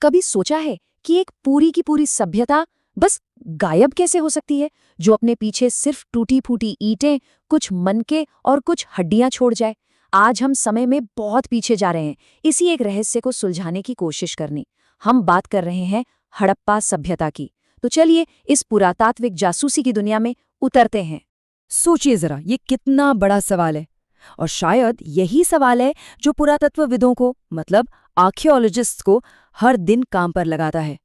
कभी सोचा है कि एक पूरी की पूरी सभ्यता बस गायब कैसे हो सकती है, जो अपने पीछे सिर्फ टूटी फूटी ईंटें, कुछ मनके और कुछ हड्डियां छोड़ जाए। आज हम समय में बहुत पीछे जा रहे हैं, इसी एक रहस्य को सुलझाने की कोशिश करनी। हम बात कर रहे हैं हड़प्पा सभ्यता की। तो चलिए इस पुरातात्विक जासूसी की दुनिया में उतरते हैं। सोचिए जरा, ये कितना बड़ा सवाल है। और शायद यही सवाल है जो पुरातत्वविदों को, मतलब आर्कियोलॉजिस्ट्स को, हर दिन काम पर लगाता है।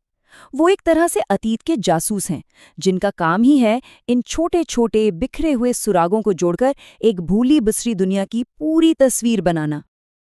वो एक तरह से अतीत के जासूस हैं, जिनका काम ही है इन छोटे छोटे बिखरे हुए सुरागों को जोड़कर एक भूली बिसरी दुनिया की पूरी तस्वीर बनाना।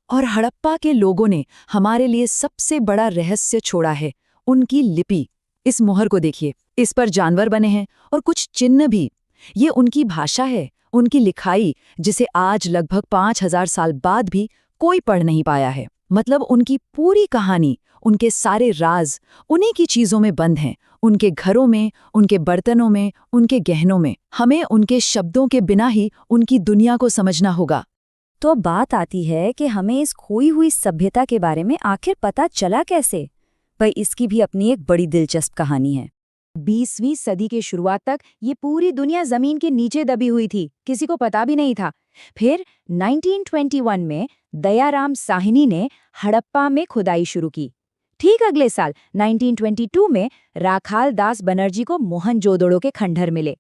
और हड़प्पा के लोगों ने हमारे लिए सबसे बड़ा रहस्य छोड़ा है, उनकी लिपि। इस मोहर को देखिए, इस पर जानवर बने हैं और कुछ चिन्ह भी। ये उनकी भाषा है, उनकी लिखाई, जिसे आज लगभग 5000 साल बाद भी कोई पढ़ नहीं पाया है। मतलब उनकी पूरी कहानी, उनके सारे राज उन्हीं की चीजों में बंद हैं, उनके घरों में, उनके बर्तनों में, उनके गहनों में। हमें उनके शब्दों के बिना ही उनकी दुनिया को समझना होगा। तो बात आती है कि हमें इस खोई हुई सभ्यता के बारे में आखिर पता चला कैसे। भाई, इसकी भी अपनी एक बड़ी दिलचस्प कहानी है। 20वीं सदी के शुरुआत तक ये पूरी दुनिया जमीन के नीचे दबी हुई थी, किसी को पता भी नहीं था। फिर 1921 में दयाराम साहनी ने हड़प्पा में खुदाई शुरू की। ठीक अगले साल 1922 में राखाल दास बनर्जी को मोहनजोदड़ो के खंडहर मिले।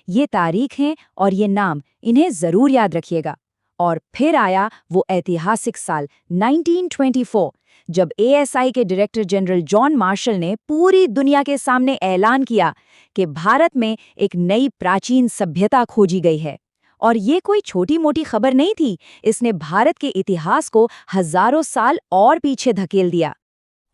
ये तारीख हैं और ये नाम, इन्हें जरूर याद रखिएगा। और फिर आया वो ऐतिहासिक साल 1924, जब एएसआई के डायरेक्टर जनरल जॉन मार्शल ने पूरी दुनिया के सामने ऐलान किया कि भारत में एक नई प्राचीन सभ्यता खोजी गई है। और ये कोई छोटी मोटी खबर नहीं थी, इसने भारत के इतिहास को हजारों साल और पीछे धकेल दिया।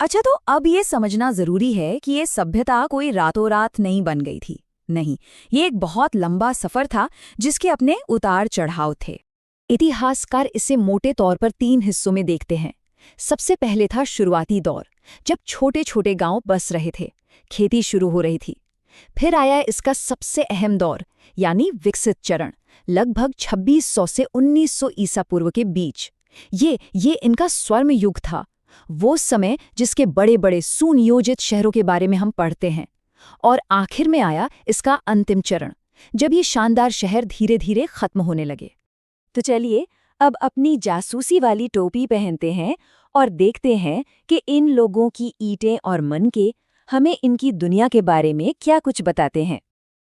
अच्छा, तो अब ये समझना जरूरी है कि ये सभ्यता कोई रातों रात नहीं बन गई थी। नहीं, ये एक बहुत लंबा सफर था जिसके अपने उतार चढ़ाव थे। इतिहासकार इसे मोटे तौर पर 3 हिस्सों में देखते हैं। सबसे पहले था शुरुआती दौर, जब छोटे छोटे गांव बस रहे थे, खेती शुरू हो रही थी। फिर आया इसका सबसे अहम दौर, यानी विकसित चरण, लगभग 2600 से 1900 ईसा पूर्व के बीच। ये इनका स्वर्ण युग था, वो समय जिसके बड़े बड़े सुनियोजित शहरों के बारे में हम पढ़ते हैं। और आखिर में आया इसका अंतिम चरण, जब ये शानदार शहर धीरे धीरे खत्म होने लगे। तो चलिए अब अपनी जासूसी वाली टोपी पहनते हैं और देखते हैं कि इन लोगों की ईंटें और मनके हमें इनकी दुनिया के बारे में क्या कुछ बताते हैं।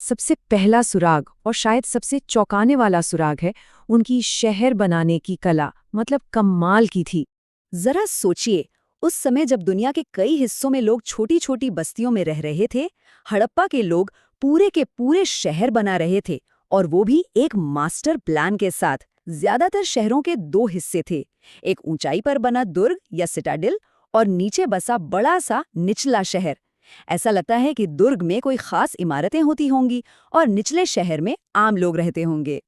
सबसे पहला सुराग, और शायद सबसे चौंकाने वाला सुराग, है उनकी शहर बनाने की कला। मतलब कमाल की थी। जरा सोचिए, उस समय जब दुनिया के कई हिस्सों में लोग छोटी छोटी बस्तियों में रह रहे थे, हड़प्पा के लोग पूरे के पूरे शहर बना रहे थे, और वो भी एक मास्टर प्लान के साथ। ज्यादातर शहरों के 2 हिस्से थे, एक ऊंचाई पर बना दुर्ग या सिटाडेल और नीचे बसा बड़ा सा निचला शहर। ऐसा लगता है कि दुर्ग में कोई खास इमारतें होती होंगी और निचले शहर में आम लोग रहते होंगे।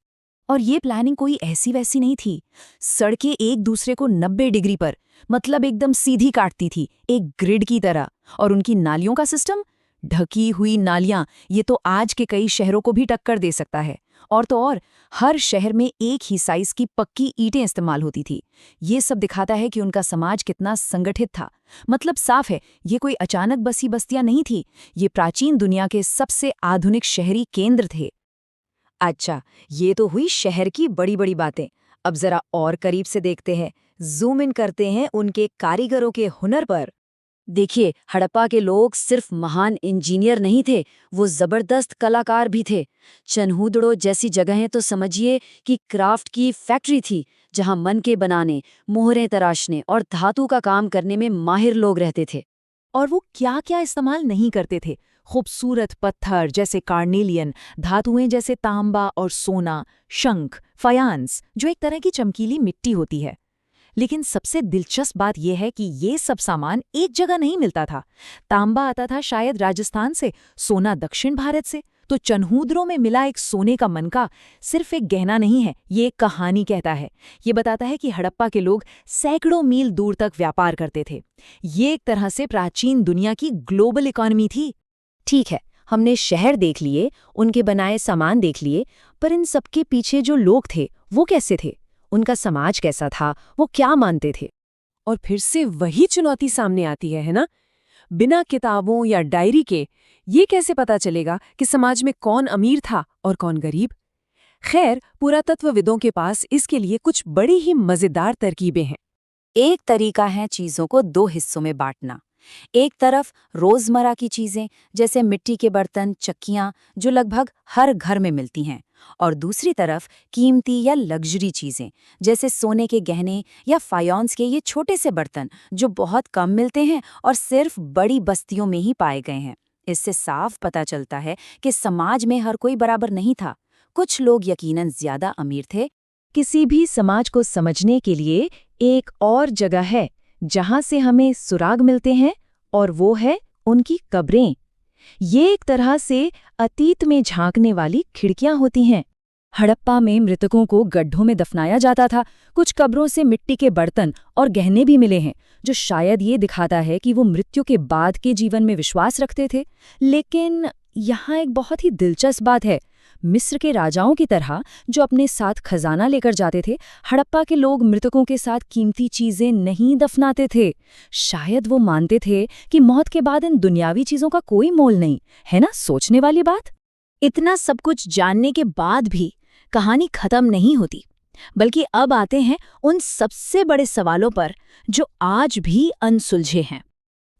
और ये प्लानिंग कोई ऐसी वैसी नहीं थी। सड़कें एक दूसरे को 90 डिग्री पर, मतलब एकदम सीधी काटती थी, एक ग्रिड की तरह। और उनकी नालियों का सिस्टम, ढकी हुई नालियां, ये तो आज के कई शहरों को भी टक्कर दे सकता है। और तो और, हर शहर में एक ही साइज की पक्की ईंटें इस्तेमाल होती थी। ये सब दिखाता है कि उनका समाज कितना संगठित था। मतलब साफ है, ये कोई अचानक बसी बस्तियां नहीं थी, ये प्राचीन दुनिया के सबसे आधुनिक शहरी केंद्र थे। अच्छा, ये तो हुई शहर की बड़ी बड़ी बातें। अब जरा और करीब से देखते हैं, जूम इन करते हैं उनके कारीगरों के हुनर पर। देखिए, हड़प्पा के लोग सिर्फ महान इंजीनियर नहीं थे, वो जबरदस्त कलाकार भी थे। चन्हूदड़ो जैसी जगहें तो समझिए कि क्राफ्ट की फैक्ट्री थी, जहां मनके बनाने, मोहरें तराशने और धातु का काम करने में माहिर लोग रहते थे। और वो क्या क्या इस्तेमाल नहीं करते थे। खूबसूरत पत्थर जैसे कार्नेलियन, धातुएं जैसे तांबा और सोना, शंख, फयांस, जो एक तरह की चमकीली मिट्टी होती है। लेकिन सबसे दिलचस्प बात यह है कि ये सब सामान एक जगह नहीं मिलता था। तांबा आता था शायद राजस्थान से, सोना दक्षिण भारत से। तो चन्हूदड़ों में मिला एक सोने का मनका सिर्फ एक गहना नहीं है, ये एक कहानी कहता है। ये बताता है कि हड़प्पा के लोग सैकड़ों मील दूर तक व्यापार करते थे। ये एक तरह से प्राचीन दुनिया की ग्लोबल इकोनॉमी थी। ठीक है, हमने शहर देख लिए, उनके बनाए सामान देख लिए, पर इन सबके पीछे जो लोग थे वो कैसे थे? उनका समाज कैसा था? वो क्या मानते थे? और फिर से वही चुनौती सामने आती है ना? बिना किताबों या डायरी के ये कैसे पता चलेगा कि समाज में कौन अमीर था और कौन गरीब? खैर, पुरातत्वविदों के पास इसके लिए कुछ बड़ी ही मजेदार तरकीबें हैं। एक तरीका है चीजों को दो हिस्सों में बांटना। एक तरफ रोजमर्रा की चीजें जैसे मिट्टी के बर्तन, चक्कियां जो लगभग हर घर में मिलती हैं, और दूसरी तरफ कीमती या लग्जरी चीजें जैसे सोने के गहने या फायोन्स के ये छोटे से बर्तन जो बहुत कम मिलते हैं और सिर्फ बड़ी बस्तियों में ही पाए गए हैं। इससे साफ पता चलता है कि समाज में हर कोई बराबर नहीं था। कुछ लोग यकीनन ज्यादा अमीर थे। किसी भी समाज को समझने के लिए एक और जगह है जहां से हमें सुराग मिलते हैं, और वो है उनकी कब्रें। ये एक तरह से अतीत में झांकने वाली खिड़कियां होती हैं। हड़प्पा में मृतकों को गड्ढों में दफनाया जाता था। कुछ कब्रों से मिट्टी के बर्तन और गहने भी मिले हैं, जो शायद ये दिखाता है कि वो मृत्यु के बाद के जीवन में विश्वास रखते थे। लेकिन यहाँ एक बहुत ही दिलचस्प बात है। मिस्र के राजाओं की तरह जो अपने साथ खजाना लेकर जाते थे, हड़प्पा के लोग मृतकों के साथ कीमती चीजें नहीं दफनाते थे। शायद वो मानते थे कि मौत के बाद इन दुनियावी चीजों का कोई मोल नहीं है। ना सोचने वाली बात। इतना सब कुछ जानने के बाद भी कहानी खत्म नहीं होती, बल्कि अब आते हैं उन सबसे बड़े सवालों पर जो आज भी अनसुलझे हैं।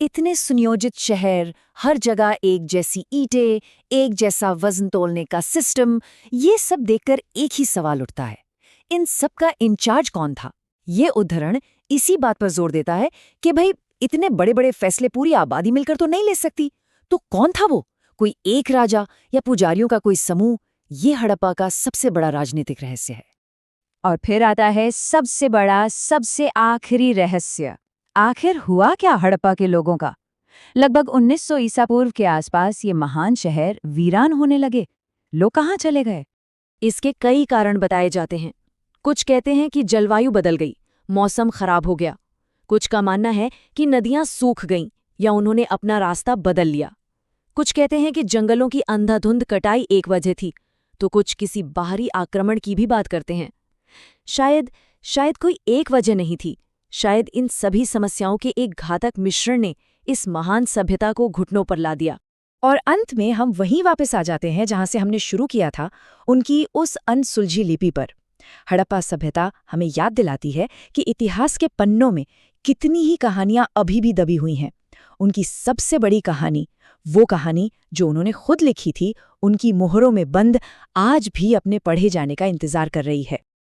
इतने सुनियोजित शहर, हर जगह एक जैसी ईंटें, एक जैसा वजन तोलने का सिस्टम, ये सब देखकर एक ही सवाल उठता है, इन सब का इंचार्ज कौन था? ये उदाहरण इसी बात पर जोर देता है कि भाई इतने बड़े बड़े फैसले पूरी आबादी मिलकर तो नहीं ले सकती। तो कौन था वो? कोई एक राजा या पुजारियों का कोई समूह? ये हड़प्पा का सबसे बड़ा राजनीतिक रहस्य है। और फिर आता है सबसे बड़ा, सबसे आखिरी रहस्य। आखिर हुआ क्या हड़प्पा के लोगों का? लगभग 1900 ईसा पूर्व के आसपास ये महान शहर वीरान होने लगे। लोग कहाँ चले गए? इसके कई कारण बताए जाते हैं। कुछ कहते हैं कि जलवायु बदल गई, मौसम खराब हो गया। कुछ का मानना है कि नदियां सूख गईं या उन्होंने अपना रास्ता बदल लिया। कुछ कहते हैं कि जंगलों की अंधाधुंध कटाई एक वजह थी, तो कुछ किसी बाहरी आक्रमण की भी बात करते हैं। शायद कोई एक वजह नहीं थी। शायद इन सभी समस्याओं के एक घातक मिश्रण ने इस महान सभ्यता को घुटनों पर ला दिया। और अंत में हम वहीं वापस आ जाते हैं जहां से हमने शुरू किया था, उनकी उस अनसुलझी लिपि पर। हड़प्पा सभ्यता हमें याद दिलाती है कि इतिहास के पन्नों में कितनी ही कहानियां अभी भी दबी हुई हैं। उनकी सबसे बड़ी कहानी, वो कहानी जो उन्होंने खुद लिखी थी, उनकी मोहरों में बंद आज भी अपने पढ़े जाने का इंतजार कर रही है।